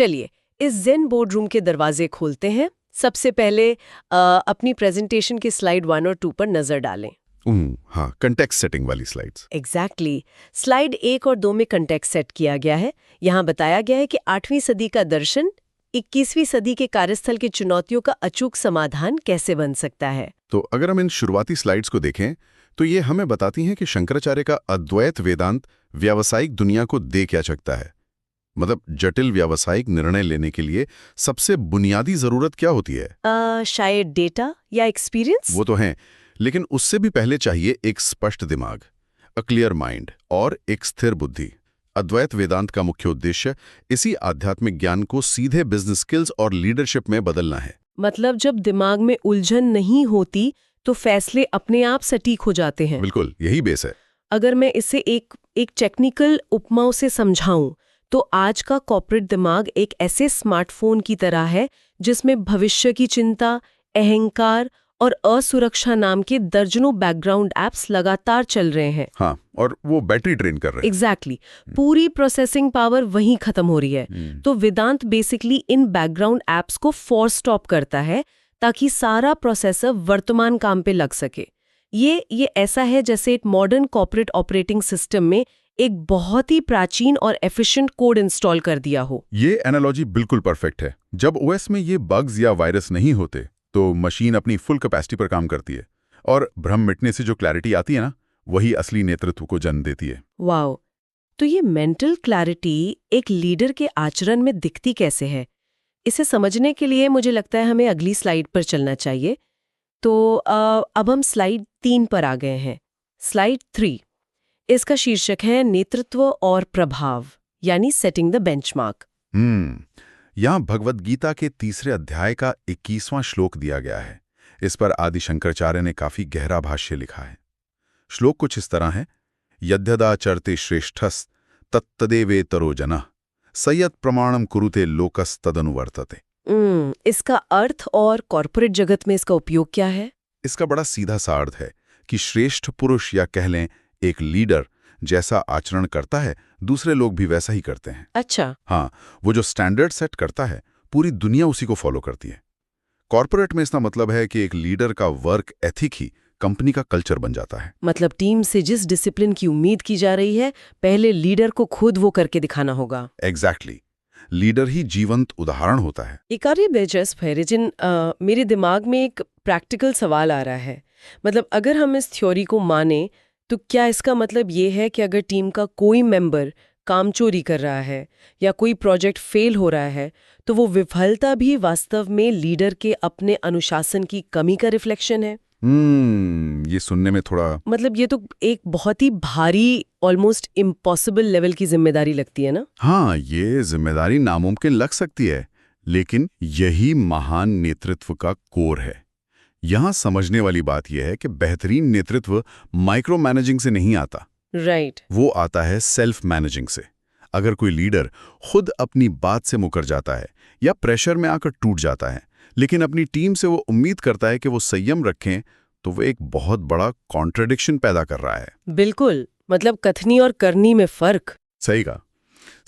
चलिए इस Zen board room के दरवाजे खोलते हैं। सबसे पहले अपनी प्रेजेंटेशन के स्लाइड 1 और 2 पर नजर डालें। हाँ, कंटेक्स्ट सेटिंग वाली स्लाइड्स। एग्जैक्टली स्लाइड 1 और 2 में कंटेक्स्ट सेट किया गया है। यहाँ बताया गया है कि 8वीं सदी का दर्शन 21वीं सदी के कार्यस्थल की चुनौतियों का अचूक समाधान कैसे बन सकता है। तो अगर हम इन शुरुआती स्लाइड्स को देखें तो ये हमें बताती हैं कि शंकराचार्य का अद्वैत वेदांत व्यावसायिक दुनिया को दे क्या सकता है। मतलब जटिल व्यावसायिक निर्णय लेने के लिए सबसे बुनियादी जरूरत क्या होती है? शायद डेटा या एक्सपीरियंस। वो तो है, लेकिन उससे भी पहले चाहिए एक स्पष्ट दिमाग, अ क्लियर माइंड और एक स्थिर बुद्धि। अद्वैत वेदांत का मुख्य उद्देश्य इसी आध्यात्मिक ज्ञान को सीधे बिजनेस स्किल्स और लीडरशिप में बदलना है। मतलब जब दिमाग में उलझन नहीं होती तो फैसले अपने आप सटीक हो जाते हैं। बिल्कुल, यही बेस है। अगर मैं इसे एक टेक्निकल उपमाओं से समझाऊं तो आज का कॉर्पोरेट दिमाग एक ऐसे स्मार्टफोन की तरह है जिसमें भविष्य की चिंता, अहंकार और असुरक्षा नाम के दर्जनों बैकग्राउंड एप्स लगातार चल रहे हैं। हाँ, और वो बैटरी ड्रेन कर रहे हैं। एग्जैक्टली पूरी प्रोसेसिंग पावर वहीं खत्म हो रही है। तो वेदांत बेसिकली इन बैकग्राउंड एप्स को फोर्स स्टॉप करता है ताकि सारा प्रोसेसर वर्तमान काम पे लग सके। ये ऐसा है जैसे एक मॉडर्न कॉर्पोरेट ऑपरेटिंग सिस्टम में एक बहुत ही प्राचीन और एफिशिएंट कोड इंस्टॉल कर दिया हो। ये एनालॉजी बिल्कुल परफेक्ट है। जब ओएस में ये बग्स या वायरस नहीं होते तो मशीन अपनी फुल कैपेसिटी पर काम करती है, और भ्रम मिटने से जो क्लैरिटी आती है ना, वही असली नेतृत्व को जन्म देती है। वाओ, तो ये मेंटल क्लैरिटी एक लीडर के आचरण में दिखती कैसे है? इसे समझने के लिए मुझे लगता है हमें अगली स्लाइड पर चलना चाहिए। तो अब हम स्लाइड 3 पर आ गए हैं। स्लाइड 3, इसका शीर्षक है नेतृत्व और प्रभाव, यानी सेटिंग द बेंचमार्क। यहाँ भगवद गीता के 3 अध्याय का 21वां श्लोक दिया गया है। इस पर आदि शंकराचार्य ने काफी गहरा भाष्य लिखा है। श्लोक कुछ इस तरह है: यद्यदाचरते श्रेष्ठस् तत्तदेवेतरो जनः सयत् प्रमाणम कुरुते लोकस् तदनुवर्तते। इसका अर्थ और कॉर्पोरेट जगत में इसका उपयोग क्या है? इसका बड़ा सीधा सा अर्थ है कि श्रेष्ठ पुरुष या कह लें एक लीडर जैसा आचरण करता है, दूसरे लोग भी वैसा ही करते हैं। अच्छा। हाँ, वो जो स्टैंडर्ड सेट करता है पूरी दुनिया उसी को फॉलो करती है। कॉर्पोरेट में इसका मतलब है कि एक लीडर का वर्क एथिक ही कंपनी का कल्चर बन जाता है। मतलब टीम से जिस डिसिप्लिन की उम्मीद की जा रही है, पहले लीडर को खुद वो करके दिखाना होगा। एग्जैक्टली, लीडर ही जीवंत उदाहरण होता है। एक और ये दिलचस्प है रिजिन, मेरे दिमाग में एक प्रैक्टिकल सवाल आ रहा है। मतलब अगर हम इस थ्योरी को माने तो क्या इसका मतलब ये है कि अगर टीम का कोई मेंबर काम चोरी कर रहा है या कोई प्रोजेक्ट फेल हो रहा है तो वो विफलता भी वास्तव में लीडर के अपने अनुशासन की कमी का रिफ्लेक्शन है? ये सुनने में थोड़ा, मतलब ये तो एक बहुत ही भारी, ऑलमोस्ट इम्पॉसिबल लेवल की जिम्मेदारी लगती है ना? हाँ, ये जिम्मेदारी नामुमकिन लग सकती है, लेकिन यही महान नेतृत्व का कोर है। यहाँ समझने वाली बात यह है कि बेहतरीन नेतृत्व माइक्रो मैनेजिंग से नहीं आता। राइट। वो आता है सेल्फ मैनेजिंग से। अगर कोई लीडर खुद अपनी बात से मुकर जाता है या प्रेशर में आकर टूट जाता है, लेकिन अपनी टीम से वो उम्मीद करता है कि वो संयम रखें, तो वो एक बहुत बड़ा कॉन्ट्रडिक्शन पैदा कर रहा है। बिल्कुल, मतलब कथनी और करनी में फर्क। सही कहा।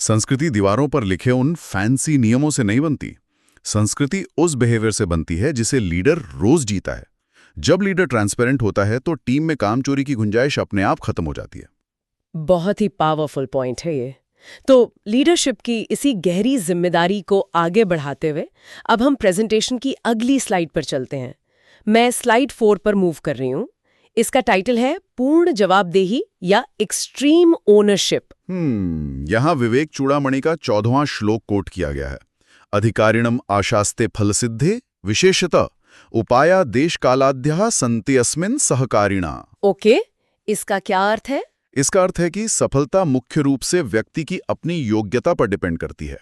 संस्कृति दीवारों पर लिखे उन फैंसी नियमों से नहीं बनती। संस्कृति उस बिहेवियर से बनती है जिसे लीडर रोज जीता है। जब लीडर ट्रांसपेरेंट होता है तो टीम में काम चोरी की गुंजाइश अपने आप खत्म हो जाती है। बहुत ही पावरफुल पॉइंट है ये। तो लीडरशिप की इसी गहरी जिम्मेदारी को आगे बढ़ाते हुए अब हम प्रेजेंटेशन की अगली स्लाइड पर चलते हैं। मैं स्लाइड 4 पर मूव कर रही हूँ। इसका टाइटल है पूर्ण जवाबदेही या एक्सट्रीम ओनरशिप। यहाँ विवेक चूड़ामणि का 14वां श्लोक कोट किया गया है। अधिकारिणम आशास्ते फलसिद्धे विशेषतः उपाया देश कालाद्या सन्ति अस्मिन् सहकारिणा। ओके, इसका क्या अर्थ है? इसका अर्थ है कि सफलता मुख्य रूप से व्यक्ति की अपनी योग्यता पर डिपेंड करती है।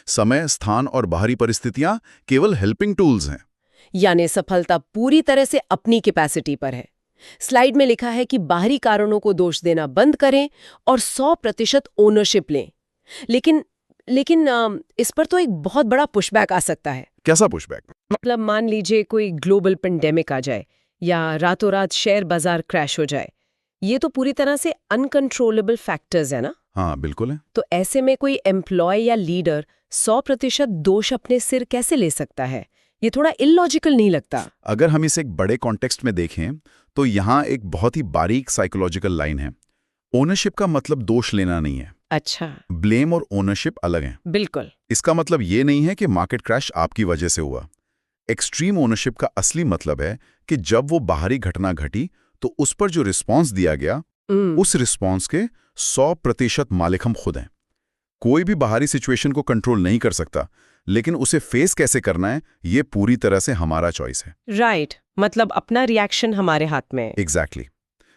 समय, स्थान और बाहरी परिस्थितियां केवल हेल्पिंग टूल्स हैं। यानी सफलता पूरी तरह से अपनी कैपेसिटी पर है। स्लाइड में लिखा है कि बाहरी कारणों को दोष देना बंद करें और 100% ओनरशिप लें। लेकिन इस पर तो एक बहुत बड़ा पुशबैक आ सकता है। कैसा पुशबैक? मतलब मान लीजिए कोई ग्लोबल पेंडेमिक आ जाए या रातों रात शेयर बाजार क्रैश हो जाए ये तो पूरी तरह से अनकंट्रोलेबल फैक्टर्स है ना। हाँ बिल्कुल है। तो ऐसे में कोई एम्प्लॉय या लीडर 100% दोष अपने सिर कैसे ले सकता है? ये थोड़ा इलॉजिकल नहीं लगता? अगर हम इसे एक बड़े कॉन्टेक्स्ट में देखें तो यहाँ एक बहुत ही बारीक साइकोलॉजिकल लाइन है। ओनरशिप का मतलब दोष लेना नहीं है। अच्छा। ब्लेम और ओनरशिप अलग हैं। बिल्कुल। इसका मतलब ये नहीं है कि मार्केट क्रैश आपकी वजह से हुआ। एक्सट्रीम ओनरशिप का असली मतलब है कि जब वो बाहरी घटना घटी तो उस पर जो रिस्पॉन्स दिया गया उस रिस्पॉन्स के 100% मालिक हम खुद हैं। कोई भी बाहरी सिचुएशन को कंट्रोल नहीं कर सकता, लेकिन उसे फेस कैसे करना है ये पूरी तरह से हमारा चॉइस है। राइट, मतलब अपना रिएक्शन हमारे हाथ में है। एग्जैक्टली।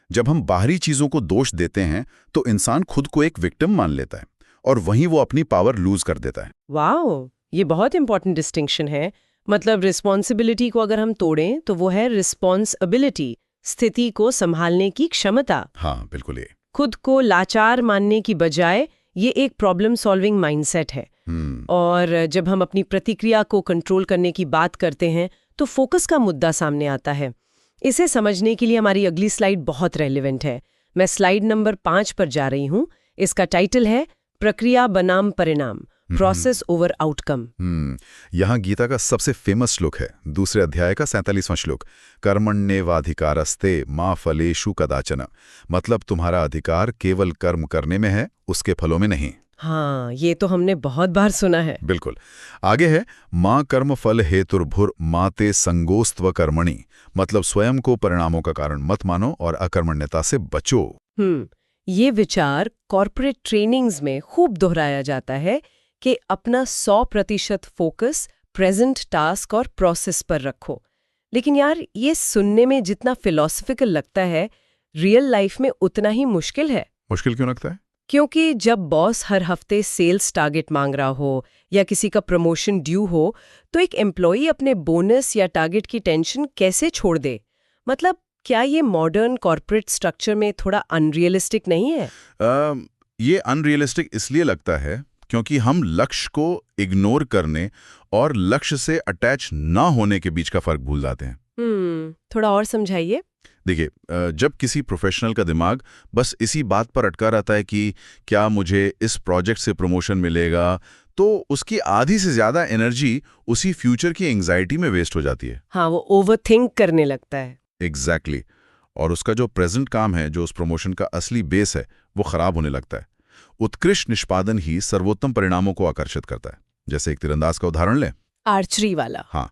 जब हम बाहरी चीजों को दोष देते हैं तो इंसान खुद को एक विक्टिम मान लेता है और वहीं वो अपनी पावर लूज कर देता है। वाओ, ये बहुत इंपॉर्टेंट डिस्टिंक्शन है। मतलब रिस्पॉन्सिबिलिटी को अगर हम तोड़ें तो वो है रिस्पॉन्सिबिलिटी, स्थिति को संभालने की क्षमता। हाँ बिल्कुल। ये खुद को लाचार मानने की बजाय ये एक प्रॉब्लम सॉल्विंग माइंडसेट है। और जब हम अपनी प्रतिक्रिया को कंट्रोल करने की बात करते हैं तो फोकस का मुद्दा सामने आता है। इसे समझने के लिए हमारी अगली स्लाइड बहुत रेलेवेंट है। मैं स्लाइड नंबर 5 पर जा रही हूँ। इसका टाइटल है प्रक्रिया बनाम परिणाम, प्रोसेस ओवर आउटकम। यहाँ गीता का सबसे फेमस श्लोक है, दूसरे अध्याय का 47वां श्लोक, कर्मण्येवाधिकारस्ते मा फलेषु कदाचन। मतलब तुम्हारा अधिकार केवल कर्म करने में है, उसके फलों में नहीं। हाँ, ये तो हमने बहुत बार सुना है। बिल्कुल। आगे है मां कर्म फल हेतुर्भुर माते संगोस्त्व कर्मणि। मतलब स्वयं को परिणामों का कारण मत मानो और अकर्मण्यता से बचो। ये विचार कॉर्पोरेट ट्रेनिंग्स में खूब दोहराया जाता है कि अपना 100% फोकस प्रेजेंट टास्क और प्रोसेस पर रखो। लेकिन यार, ये सुनने में जितना फिलॉसफिकल लगता है, रियल लाइफ में उतना ही मुश्किल है। मुश्किल क्यों लगता है? क्योंकि जब बॉस हर हफ्ते सेल्स टारगेट मांग रहा हो या किसी का प्रमोशन ड्यू हो, तो एक एम्प्लॉई अपने बोनस या टारगेट की टेंशन कैसे छोड़ दे? मतलब क्या ये मॉडर्न कॉर्पोरेट स्ट्रक्चर में थोड़ा अनरियलिस्टिक नहीं है? ये अनरियलिस्टिक इसलिए लगता है क्योंकि हम लक्ष्य को इग्नोर करने और लक्ष्य से अटैच ना होने के बीच का फर्क भूल जाते हैं। थोड़ा और समझाइए। देखिए, जब किसी प्रोफेशनल का दिमाग बस इसी बात पर अटका रहता है कि क्या मुझे इस प्रोजेक्ट से प्रमोशन मिलेगा, तो उसकी आधी से ज्यादा एनर्जी उसी फ्यूचर की एंग्जाइटी में वेस्ट हो जाती है। हाँ, वो ओवरथिंक करने लगता है। एग्जैक्टली। और उसका जो प्रेजेंट काम है, जो उस प्रमोशन का असली बेस है, वो खराब होने लगता है। उत्कृष्ट निष्पादन ही सर्वोत्तम परिणामों को आकर्षित करता है। जैसे एक तीरंदाज का उदाहरण लें, आर्चरी वाला। हाँ,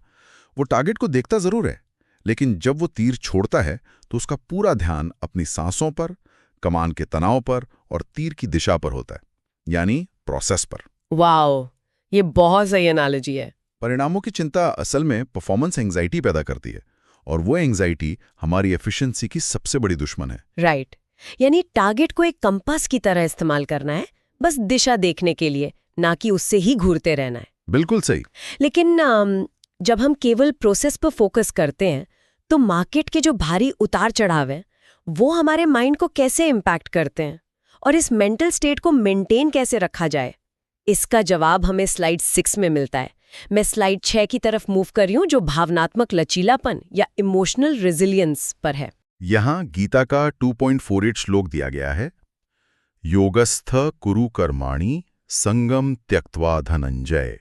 वो टारगेट को देखता जरूर है, लेकिन जब वो तीर छोड़ता है तो उसका पूरा ध्यान अपनी सांसों पर, कमान के तनाव पर और तीर की दिशा पर होता है, यानी प्रोसेस पर। वाओ, ये बहुत सही एनालॉजी है। परिणामों की चिंता असल में परफॉर्मेंस एंग्जाइटी पैदा करती है, और वो एंग्जाइटी हमारी एफिशिएंसी की सबसे बड़ी दुश्मन है। राइट। यानी टारगेट को एक कंपास की तरह इस्तेमाल करना है, बस दिशा देखने के लिए, ना कि उससे ही घूरते रहना है। बिल्कुल सही। लेकिन जब हम केवल प्रोसेस पर फोकस करते हैं तो मार्केट के जो भारी उतार चढ़ाव हैं वो हमारे माइंड को कैसे इम्पैक्ट करते हैं, और इस मेंटल स्टेट को मेंटेन कैसे रखा जाए? इसका जवाब हमें स्लाइड 6 में मिलता है। मैं स्लाइड 6 की तरफ मूव कर रही हूं, जो भावनात्मक लचीलापन या इमोशनल रेजिलियंस पर है। यहां गीता का 2.48 श्लोक दिया गया है, योगस्थ कुरु कर्माणि संगम त्यक्त्वा धनंजय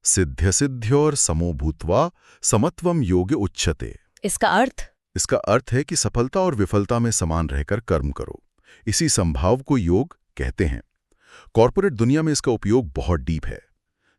सिद्ध्य सिद्ध्योर समो भूत्वा समत्वम योगे उच्यते। इसका अर्थ है कि सफलता और विफलता में समान रहकर कर्म करो। इसी संभाव को योग कहते हैं। कॉर्पोरेट दुनिया में इसका उपयोग बहुत डीप है।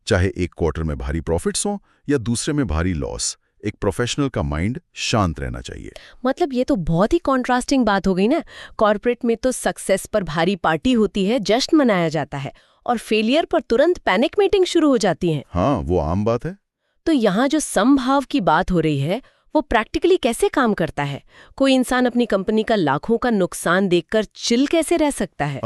चाहे एक क्वार्टर में भारी प्रॉफिट्स हों या दूसरे में भारी लॉस, एक प्रोफेशनल का माइंड शांत रहना चाहिए। मतलब ये तो बहुत ही कॉन्ट्रास्टिंग बात हो गई ना। कॉर्पोरेट में तो सक्सेस पर भारी पार्टी होती है, जश्न मनाया जाता है, और फेलियर पर तुरंत पैनिक मीटिंग शुरू हो जाती है। हाँ, वो आम बात है। तो यहाँ जो समभाव की बात हो रही है वो प्रैक्टिकली कैसे काम करता है? कोई इंसान अपनी कंपनी का लाखों का नुकसान देखकर चिल कैसे रह सकता है?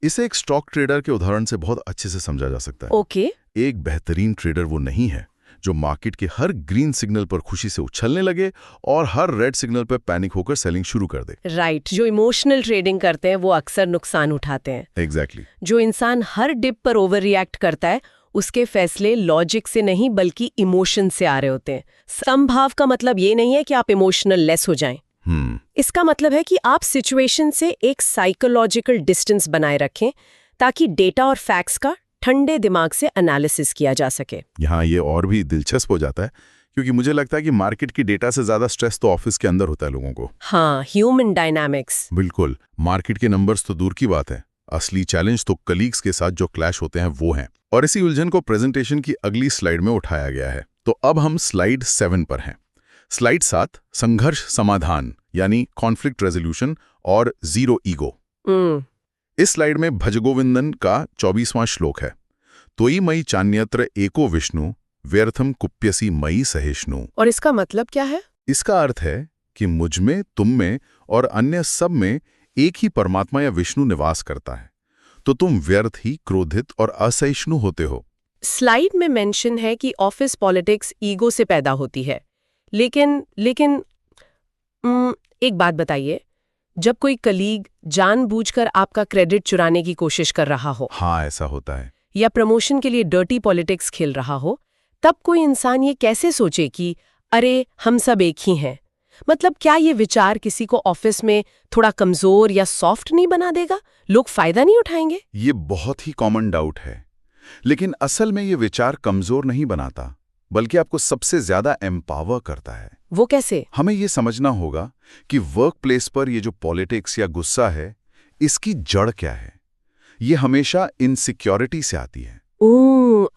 इसे एक स्टॉक ट्रेडर के उदाहरण से बहुत अच्छे से समझा जा सकता है। ओके। एक बेहतरीन ट्रेडर वो नहीं है जो मार्केट के हर ग्रीन सिग्नल पर खुशी से उछलने लगे और हर रेड सिग्नल पर पैनिक होकर सेलिंग शुरू कर दे। राइट। जो इमोशनल ट्रेडिंग करते हैं वो अक्सर नुकसान उठाते हैं। एग्जैक्टली। जो इंसान हर डिप पर ओवर रिएक्ट करता है उसके फैसले लॉजिक से नहीं बल्कि इमोशन से आ रहे होते हैं। समभाव का मतलब ये नहीं है कि आप इमोशनल लेस हो जाएं। इसका मतलब है कि आप सिचुएशन से एक साइकोलॉजिकल डिस्टेंस बनाए रखें ताकि डेटा और फैक्ट्स का ठंडे दिमाग से एनालिसिस किया जा सके। यहाँ ये और भी दिलचस्प हो जाता है क्योंकि मुझे लगता है कि मार्केट की डेटा से ज्यादा स्ट्रेस तो ऑफिस के अंदर होता है लोगों को। हाँ, ह्यूमन डायनामिक्स। बिल्कुल, मार्केट के नंबर्स तो दूर की बात है, असली चैलेंज तो कलीग्स के साथ जो क्लैश होते हैं वो हैं। और इसी उलझन को प्रेजेंटेशन की अगली स्लाइड में उठाया गया है। तो अब हम स्लाइड 7 पर हैं। स्लाइड 7 संघर्ष समाधान यानी कॉन्फ्लिक्ट रेजोल्यूशन और जीरो ईगो। इस स्लाइड में भजगोविंदन का 24वां श्लोक है, तोई मई चान्यत्र एको विष्णु व्यर्थम कुप्यसी मई सहिष्णु। और इसका मतलब क्या है? इसका अर्थ है कि मुझ में, तुम में और अन्य सब में एक ही परमात्मा या विष्णु निवास करता है, तो तुम व्यर्थ ही क्रोधित और असहिष्णु होते हो। स्लाइड में मेंशन है कि ऑफिस पॉलिटिक्स ईगो से पैदा होती है, लेकिन एक बात बताइए, जब कोई कलीग जानबूझकर आपका क्रेडिट चुराने की कोशिश कर रहा हो, हाँ ऐसा होता है, या प्रमोशन के लिए डर्टी पॉलिटिक्स खेल रहा हो, तब कोई इंसान ये कैसे सोचे कि अरे हम सब एक ही हैं? मतलब क्या ये विचार किसी को ऑफिस में थोड़ा कमजोर या सॉफ्ट नहीं बना देगा? लोग फायदा नहीं उठाएंगे? ये बहुत ही कॉमन डाउट है, लेकिन असल में ये विचार कमजोर नहीं बनाता, बल्कि आपको सबसे ज्यादा एम्पावर करता है। वो कैसे? हमें ये समझना होगा कि वर्क प्लेस पर ये जो पॉलिटिक्स या गुस्सा है, इसकी जड़ क्या है। ये हमेशा इनसिक्योरिटी से आती है।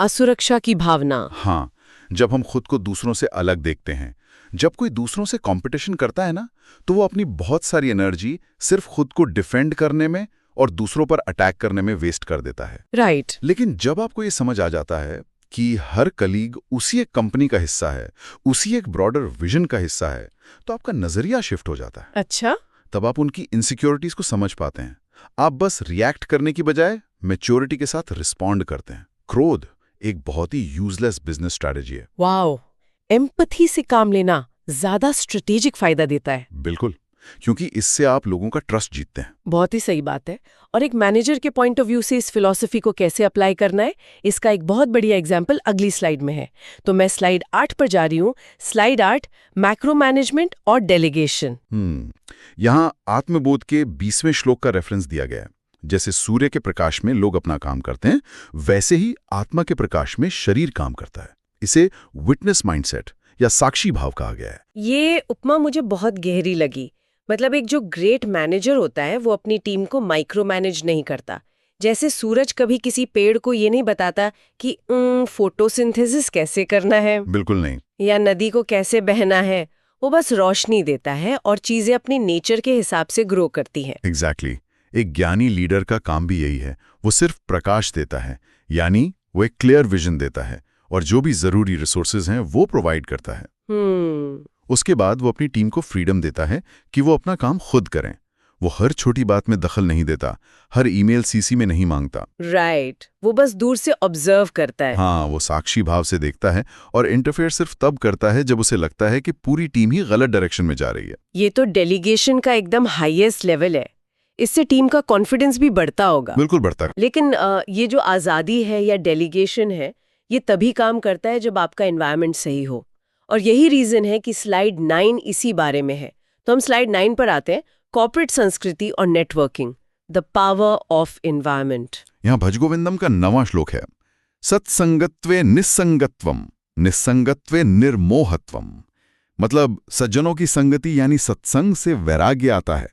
असुरक्षा की भावना। हाँ, जब हम खुद को दूसरों से अलग देखते हैं, जब कोई दूसरों से कंपटीशन करता है ना, तो वो अपनी बहुत सारी एनर्जी सिर्फ खुद को डिफेंड करने में और दूसरों पर अटैक करने में वेस्ट कर देता है। राइट। लेकिन जब आपको ये समझ आ जाता है कि हर कलीग उसी एक कंपनी का हिस्सा है, उसी एक ब्रॉडर विजन का हिस्सा है, तो आपका नजरिया शिफ्ट हो जाता है। अच्छा। तब आप उनकी इनसिक्योरिटीज को समझ पाते हैं। आप बस रिएक्ट करने की बजाय मैच्योरिटी के साथ रिस्पॉन्ड करते हैं। क्रोध एक बहुत ही यूजलेस बिजनेस स्ट्रैटेजी है। वाओ, एम्पैथी से काम लेना ज्यादा स्ट्रेटेजिक फायदा देता है। बिल्कुल, क्योंकि इससे आप लोगों का ट्रस्ट जीतते हैं। बहुत ही सही बात है। और एक मैनेजर के पॉइंट ऑफ व्यू से इस फिलॉसफी को कैसे अप्लाई करना है, इसका एक बहुत बढ़िया एग्जाम्पल अगली स्लाइड में है। तो मैं स्लाइड 8 पर जा रही हूँ। स्लाइड 8, मैक्रो मैनेजमेंट और डेलीगेशन। यहाँ आत्मबोध के 20वें श्लोक का रेफरेंस दिया गया है। जैसे सूर्य के प्रकाश में लोग अपना काम करते हैं, वैसे ही आत्मा के प्रकाश में शरीर काम करता है। इसे विटनेस माइंडसेट या साक्षी भाव कहा गया है। ये उपमा मुझे बहुत गहरी लगी। मतलब एक जो ग्रेट मैनेजर होता है वो अपनी टीम को माइक्रो मैनेज नहीं करता। जैसे सूरज कभी किसी पेड़ को ये नहीं बताता कि फोटोसिंथेसिस कैसे करना है, बिल्कुल नहीं, या नदी को कैसे बहना है। वो बस रोशनी देता है और चीजें अपनी नेचर के हिसाब से ग्रो करती हैं। एग्जैक्टली। एक ज्ञानी लीडर का काम भी यही है। वो सिर्फ प्रकाश देता है, यानी वो एक क्लियर विजन देता है और जो भी जरूरी रिसोर्सेज हैं वो प्रोवाइड करता है। उसके बाद वो अपनी टीम को फ्रीडम देता है कि वो अपना काम खुद करें। वो हर छोटी बात में दखल नहीं देता, हर ईमेल सीसी में नहीं मांगता। राइट, वो बस दूर से ऑब्जर्व करता है। हाँ, वो साक्षी भाव से देखता है और इंटरफेयर सिर्फ तब करता है जब उसे लगता है कि पूरी टीम ही गलत डायरेक्शन में जा रही है। ये तो डेलीगेशन का एकदम हाईएस्ट लेवल है। इससे टीम का कॉन्फिडेंस भी बढ़ता होगा। बिल्कुल बढ़ता है। लेकिन ये जो आज़ादी है या डेलीगेशन है, ये तभी काम करता है जब आपका एनवायरनमेंट सही हो। और यही रीजन है कि स्लाइड 9 इसी बारे में है। तो हम स्लाइड 9 पर आते हैं, कॉर्पोरेट संस्कृति और networking, the power of environment. यहाँ भजगोविंदम का 9वां श्लोक है, सत्संगत्वे निस्संगत्वम निस्संगत्वे निर्मोहत्वम। मतलब सज्जनों की संगति यानी सत्संग से वैराग्य आता है,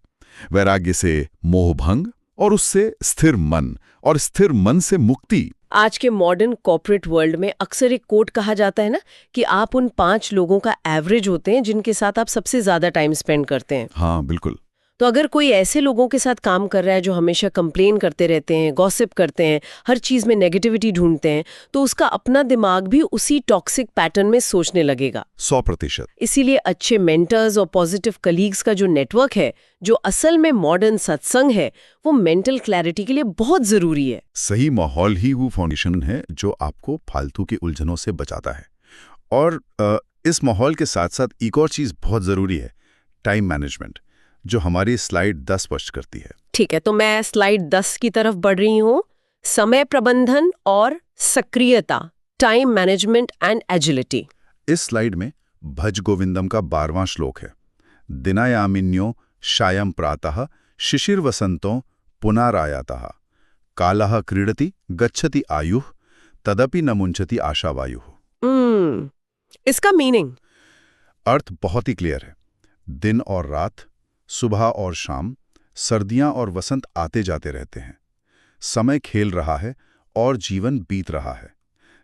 वैराग्य से मोहभंग और उससे स्थिर मन, और स्थिर मन से मुक्ति। आज के मॉडर्न कॉर्पोरेट वर्ल्ड में अक्सर एक कोट कहा जाता है ना कि आप उन 5 लोगों का एवरेज होते हैं जिनके साथ आप सबसे ज्यादा टाइम स्पेंड करते हैं। हाँ बिल्कुल। तो अगर कोई ऐसे लोगों के साथ काम कर रहा है जो हमेशा कंप्लेन करते रहते हैं, गॉसिप करते हैं, हर चीज में नेगेटिविटी ढूंढते हैं, तो उसका अपना दिमाग भी उसी टॉक्सिक पैटर्न में सोचने लगेगा। 100%। इसीलिए अच्छे मेंटर्स और पॉजिटिव कलीग्स का जो नेटवर्क है, जो असल में मॉडर्न सत्संग है, वो मेंटल क्लैरिटी के लिए बहुत जरूरी है। सही माहौल ही वो फाउंडेशन है जो आपको फालतू की उलझनों से बचाता है। और इस माहौल के साथ साथ एक और चीज बहुत जरूरी है, टाइम मैनेजमेंट, जो हमारी स्लाइड 10 स्पष्ट करती है। ठीक है, तो मैं स्लाइड 10 की तरफ बढ़ रही हूँ। समय प्रबंधन और सक्रियता, टाइम मैनेजमेंट एंड एजिलिटी। इस स्लाइड में भज गोविंदम का 12वां श्लोक है, दिनायामिन्यो शायं प्रातः शिशिरवसंतो पुनरायातः कालः क्रीडति गच्छति आयुः तदपि न मुंचति आशावायुः। इसका मीनिंग? अर्थ बहुत ही क्लियर है। दिन और रात, सुबह और शाम, सर्दियां और वसंत आते जाते रहते हैं। समय खेल रहा है और जीवन बीत रहा है,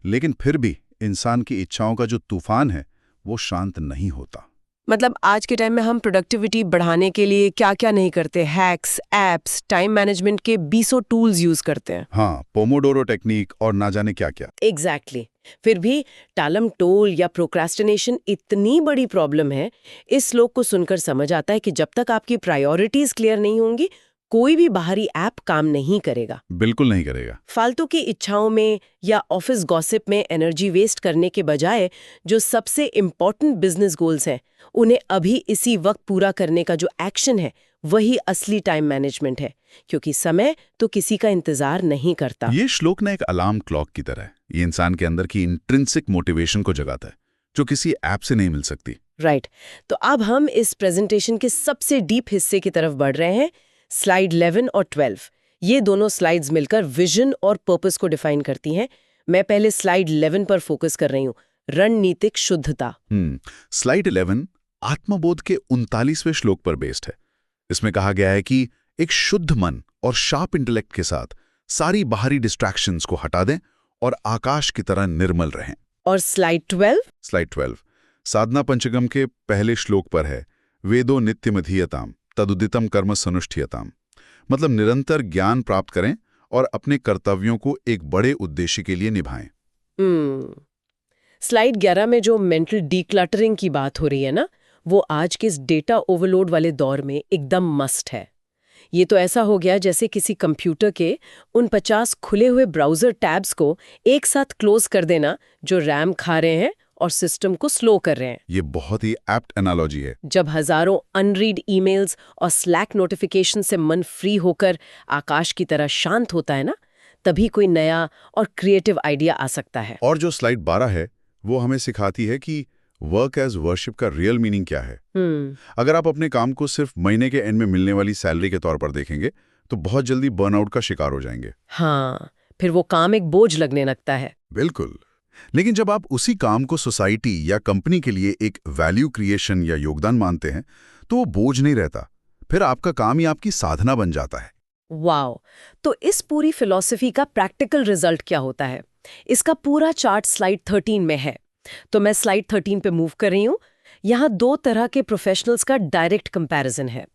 लेकिन फिर भी इंसान की इच्छाओं का जो तूफान है वो शांत नहीं होता। मतलब आज के टाइम में हम प्रोडक्टिविटी बढ़ाने के लिए क्या क्या नहीं करते, हैक्स, एप्स, टाइम मैनेजमेंट के 20 टूल्स यूज करते हैं। हाँ, पोमोडोरो टेक्निक और ना जाने क्या क्या। एग्जैक्टली। फिर भी टालम टोल या प्रोक्रेस्टिनेशन इतनी बड़ी प्रॉब्लम है। इस श्लोक को सुनकर समझ आता है कि जब तक आपकी प्रायोरिटीज क्लियर नहीं होंगी, कोई भी बाहरी ऐप काम नहीं करेगा। बिल्कुल नहीं करेगा। फालतू की इच्छाओं में या ऑफिस गॉसिप में एनर्जी वेस्ट करने के बजाय जो सबसे इम्पोर्टेंट बिजनेस गोल्स हैं, उन्हें अभी इसी वक्त पूरा करने का जो एक्शन है, वही असली टाइम मैनेजमेंट है, क्योंकि समय तो किसी का इंतजार नहीं करता। ये श्लोक ना एक अलार्म क्लॉक की तरह है। ये इंसान के अंदर की इंट्रिंसिक मोटिवेशन को जगाता है, जो किसी ऐप से नहीं मिल सकती। राइट। तो अब हम इस प्रेजेंटेशन के सबसे डीप हिस्से की तरफ बढ़ रहे हैं। स्लाइड 11 और 12, ये दोनों स्लाइड्स मिलकर विजन और पर्पस को डिफाइन करती हैं। मैं पहले स्लाइड 11 पर फोकस कर रही हूँ, रणनीतिक शुद्धता। स्लाइड 11 आत्मबोध के 39वें श्लोक पर बेस्ड है। इसमें कहा गया है कि एक शुद्ध मन और शार्प इंटेलेक्ट के साथ सारी बाहरी डिस्ट्रैक्शंस को हटा दें और आकाश की तरह निर्मल रहें। और स्लाइड 12? स्लाइड 12 साधना पंचगम के पहले श्लोक पर है, वेदो नित्यमधीयताम तदुदितम कर्म सनुष्ठीयताम। मतलब निरंतर ज्ञान प्राप्त करें और अपने कर्तव्यों को एक बड़े उद्देश्य के लिए निभाएं। स्लाइड 11 में जो मेंटल डीक्लटरिंग की बात हो रही है ना, वो आज के इस डेटा ओवरलोड वाले दौर में एकदम मस्ट है। ये तो ऐसा हो गया जैसे किसी कंप्यूटर के उन 50 खुले हुए ब्राउजर टैब्स को एक साथ क्लोज कर देना, जो रैम खा रहे हैं और सिस्टम को स्लो कर रहे हैं। ये बहुत ही एप्ट एनालॉजी है। जब हजारों अनरीड ईमेल्स और स्लैक नोटिफिकेशन से मन फ्री होकर आकाश की तरह शांत होता है ना, तभी कोई नया और क्रिएटिव आइडिया आ सकता है। और जो स्लाइड 12 है वो हमें सिखाती है कि वर्क एज वर्शिप का रियल मीनिंग क्या है। अगर आप अपने काम को सिर्फ महीने के एंड में मिलने वाली सैलरी के तौर पर देखेंगे तो बहुत जल्दी बर्नआउट का शिकार हो जाएंगे। हाँ, फिर वो काम एक बोझ लगने लगता है। बिल्कुल। लेकिन जब आप उसी काम को सोसाइटी या कंपनी के लिए एक वैल्यू क्रिएशन या योगदान मानते हैं तो वो बोझ नहीं रहता, फिर आपका काम ही आपकी साधना बन जाता है। वाओ! तो इस पूरी फिलॉसफी का प्रैक्टिकल रिजल्ट क्या होता है? इसका पूरा चार्ट स्लाइड 13 में है। तो मैं स्लाइड 13 पे मूव कर रही हूँ। यहाँ 2 तरह के प्रोफेशनल्स का डायरेक्ट कंपैरिजन है।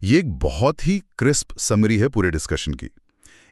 ये एक बहुत ही क्रिस्प समरी है पूरे डिस्कशन की।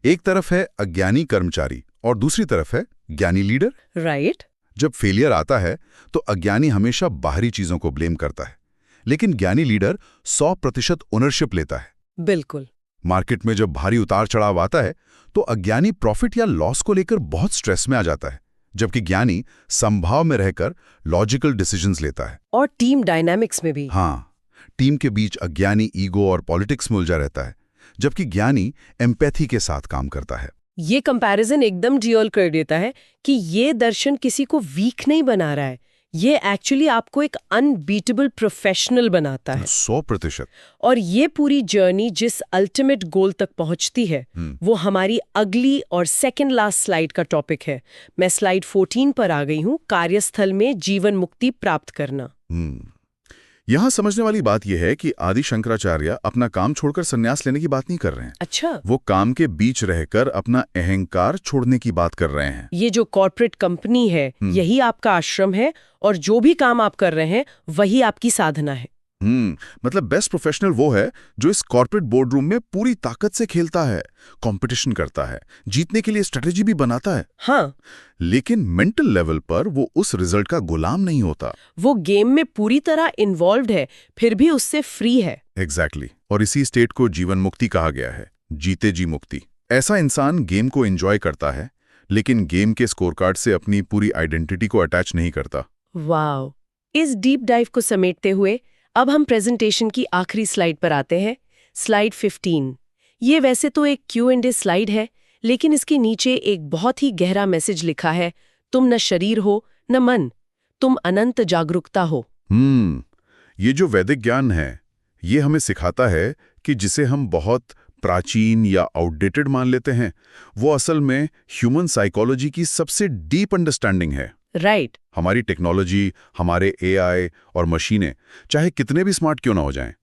एक तरफ है अज्ञानी कर्मचारी और दूसरी तरफ है ज्ञानी लीडर। राइट। जब फेलियर आता है तो अज्ञानी हमेशा बाहरी चीजों को ब्लेम करता है, लेकिन ज्ञानी लीडर 100% ओनरशिप लेता है। बिल्कुल। मार्केट में जब भारी उतार चढ़ाव आता है तो अज्ञानी प्रॉफिट या लॉस को लेकर बहुत स्ट्रेस में आ जाता है, जबकि ज्ञानी संभाव में रहकर लॉजिकल डिसीजंस लेता है। और टीम डायनामिक्स में भी। हाँ, टीम के बीच अज्ञानी ईगो और पॉलिटिक्स में उलझा रहता है, जबकि ज्ञानी एम्पैथी के साथ काम करता है। ये कंपैरिजन एकदम रियल कर देता है कि ये दर्शन किसी को वीक नहीं बना रहा है, ये एक्चुअली आपको एक अनबीटेबल प्रोफेशनल बनाता है। 100%। और ये पूरी जर्नी जिस अल्टीमेट गोल तक पहुंचती है वो हमारी अगली और सेकंड लास्ट स्लाइड का टॉपिक है। मैं स्लाइड 14 पर आ गई हूँ, कार्यस्थल में जीवन मुक्ति प्राप्त करना। यहाँ समझने वाली बात यह है कि आदि शंकराचार्य अपना काम छोड़कर संन्यास लेने की बात नहीं कर रहे हैं। अच्छा। वो काम के बीच रहकर अपना अहंकार छोड़ने की बात कर रहे हैं। ये जो कॉर्पोरेट कंपनी है, यही आपका आश्रम है और जो भी काम आप कर रहे हैं वही आपकी साधना है। मतलब बेस्ट प्रोफेशनल वो है जो इस कॉर्पोरेट बोर्ड रूम में पूरी ताकत से खेलता है, कंपटीशन करता है, जीतने के लिए स्ट्रेटेजी भी बनाता है। हाँ, लेकिन मेंटल लेवल पर वो उस रिजल्ट का गुलाम नहीं होता। वो गेम में पूरी तरह इन्वॉल्व्ड है, फिर भी उससे फ्री है। एग्जैक्टली। और इसी स्टेट को जीवन मुक्ति कहा गया है, जीते जी मुक्ति। ऐसा इंसान गेम को एंजॉय करता है, लेकिन गेम के स्कोर कार्ड से अपनी पूरी आइडेंटिटी को अटैच नहीं करता। वाह! इस डीप डाइव को समेटते हुए अब हम प्रेजेंटेशन की आखिरी स्लाइड पर आते हैं, स्लाइड 15। ये वैसे तो एक Q&A स्लाइड है, लेकिन इसके नीचे एक बहुत ही गहरा मैसेज लिखा है, तुम न शरीर हो न मन, तुम अनंत जागरूकता हो। ये जो वैदिक ज्ञान है, ये हमें सिखाता है कि जिसे हम बहुत प्राचीन या आउटडेटेड मान लेते हैं, वो असल में ह्यूमन साइकोलॉजी की सबसे डीप अंडरस्टैंडिंग है। राइट। हमारी टेक्नोलॉजी, हमारे एआई और मशीनें चाहे कितने भी स्मार्ट क्यों ना हो जाएं,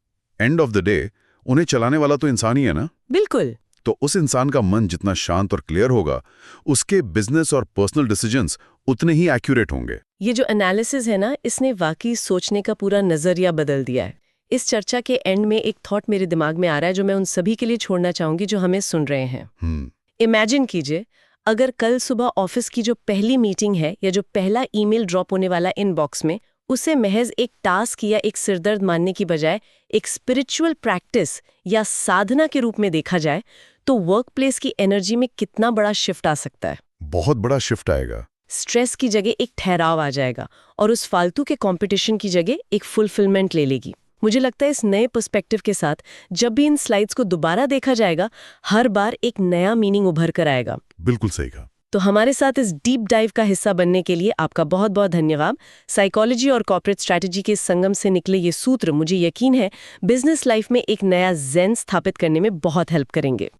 एंड ऑफ द डे उन्हें चलाने वाला तो इंसान ही है ना। बिल्कुल। तो उस इंसान का मन जितना शांत और क्लियर होगा, उसके बिजनेस और पर्सनल डिसीजंस उतने ही एक्यूरेट होंगे। ये जो एनालिसिस है ना, इसने वाकई सोचने का पूरा नजरिया बदल दिया है। इस चर्चा के एंड में एक थॉट मेरे दिमाग में आ रहा है जो मैं उन सभी के लिए छोड़ना चाहूंगी जो हमें सुन रहे हैं। इमेजिन कीजिए, अगर कल सुबह ऑफिस की जो पहली मीटिंग है या जो पहला ईमेल ड्रॉप होने वाला इनबॉक्स में, उसे महज एक टास्क या एक सिरदर्द मानने की बजाय एक स्पिरिचुअल प्रैक्टिस या साधना के रूप में देखा जाए, तो वर्कप्लेस की एनर्जी में कितना बड़ा शिफ्ट आ सकता है। बहुत बड़ा शिफ्ट आएगा। स्ट्रेस की जगह एक ठहराव आ जाएगा और उस फालतू के कंपटीशन की जगह एक फुलफिलमेंट ले लेगी। मुझे लगता है इस नए पर्सपेक्टिव के साथ जब भी इन स्लाइड्स को दोबारा देखा जाएगा, हर बार एक नया मीनिंग उभर कर आएगा। बिल्कुल सही कहा। तो हमारे साथ इस डीप डाइव का हिस्सा बनने के लिए आपका बहुत बहुत धन्यवाद। साइकोलॉजी और कॉर्पोरेट स्ट्रैटेजी के संगम से निकले ये सूत्र, मुझे यकीन है, बिजनेस लाइफ में एक नया ज़ेन स्थापित करने में बहुत हेल्प करेंगे।